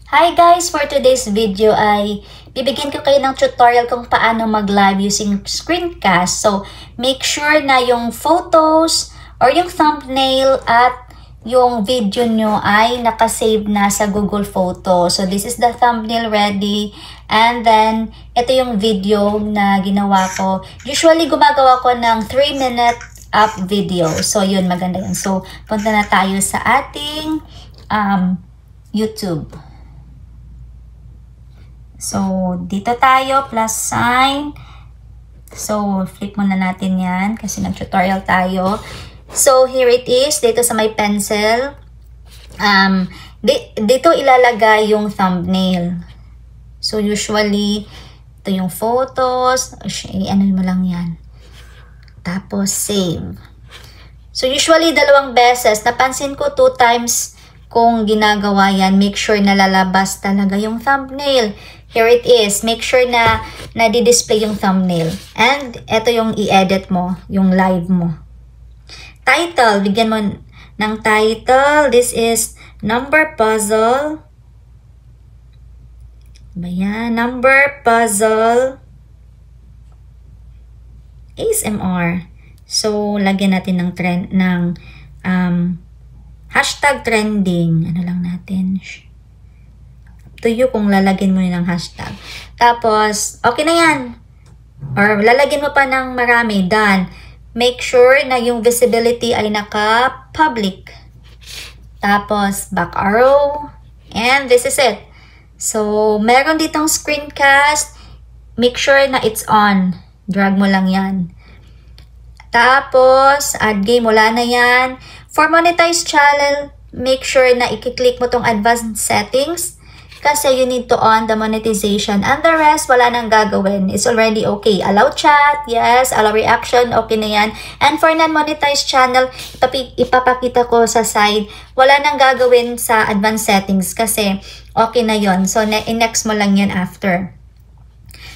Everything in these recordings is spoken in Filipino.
Hi guys! For today's video ay bibigyan ko kayo ng tutorial kung paano mag-live using screencast. So, make sure na yung photos or yung thumbnail at yung video nyo ay nakasave na sa Google Photos. So, this is the thumbnail ready. And then, ito yung video na ginawa ko. Usually, gumagawa ko ng 3-minute up video. So, yun, maganda yun. So, punta na tayo sa ating YouTube. So, dito tayo, plus sign. So, flip muna natin yan kasi nag-tutorial tayo. So, here it is. Dito sa may pencil. Dito ilalagay yung thumbnail. So, usually, ito yung photos. Ano mo lang yan. Tapos, save. So, usually, 2 beses. Napansin ko 2 times kung ginagawa yan. Make sure na lalabas talaga yung thumbnail. Here it is. Make sure na nadi-display yung thumbnail. And ito yung i-edit mo, yung live mo. Title. Bigyan mo ng title. This is number puzzle. Ayan. Number puzzle. ASMR. So, lagyan natin ng trend, ng hashtag trending. Ano lang natin? To you kung lalagyan mo ng hashtag. Tapos, okay na yan. Or lalagyan mo pa ng marami. Done. Make sure na yung visibility ay naka-public. Tapos, back arrow. And this is it. So, meron ditong screencast. Make sure na it's on. Drag mo lang yan. Tapos, add game. Wala na yan. For monetized channel, make sure na i-click mo tong advanced settings. Kasi you need to on the monetization. And the rest, wala nang gagawin. It's already okay. Allow chat, yes. Allow reaction, okay na yan. And for non-monetized channel, ipapakita ko sa side. Wala nang gagawin sa advanced settings kasi okay na yon. So, next mo lang yan after.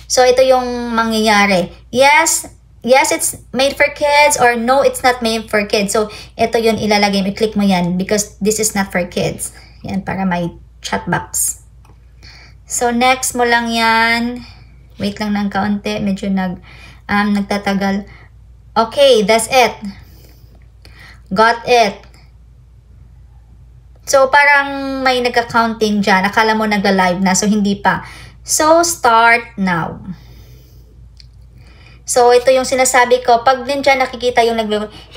So, ito yung mangyayari. Yes, it's made for kids or no, it's not made for kids. So, ito yun ilalagay. I-click mo yan because this is not for kids. Yan, para may chat box. So, next mo lang yan. Wait lang ng kaunti. Medyo nagtatagal. Okay, that's it. Got it. So, parang may nagka-counting dyan. Akala mo nagla-live na. So, hindi pa. So, start now. So, ito yung sinasabi ko. Pag din dyan nakikita yung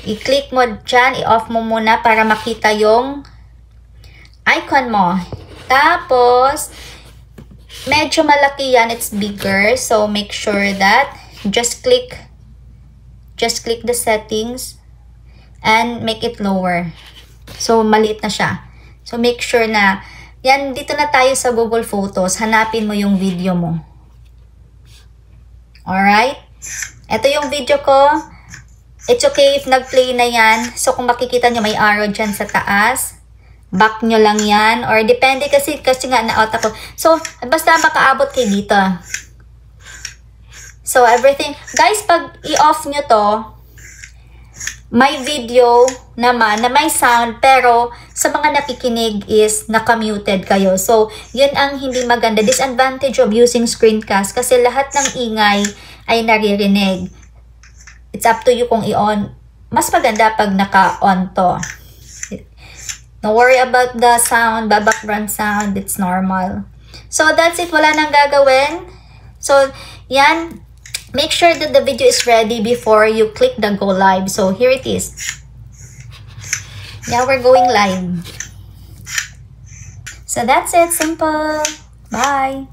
i-click mo dyan. I-off mo muna para makita yung icon mo. Tapos, medyo malaki yan. It's bigger. So, make sure that just click the settings and make it lower. So, maliit na siya. So, make sure na yan, dito na tayo sa Google Photos. Hanapin mo yung video mo. Alright? Ito yung video ko. It's okay if nag-play na yan. So, kung makikita nyo, may arrow dyan sa taas. Back nyo lang yan. Or depende kasi nga na-out ako. So, basta makaabot kayo dito. So, everything. Guys, pag i-off nyo to, may video naman na may sound. Pero, sa mga nakikinig is naka-muted kayo. So, yun ang hindi maganda. Disadvantage of using screencast. Kasi lahat ng ingay ay naririnig. It's up to you kung i-on. Mas maganda pag naka-on to. Don't worry about the sound, the background sound. It's normal. So, that's it. Wala nang gagawin. So, yan. Make sure that the video is ready before you click the go live. So, here it is. Now, we're going live. So, that's it. Simple. Bye.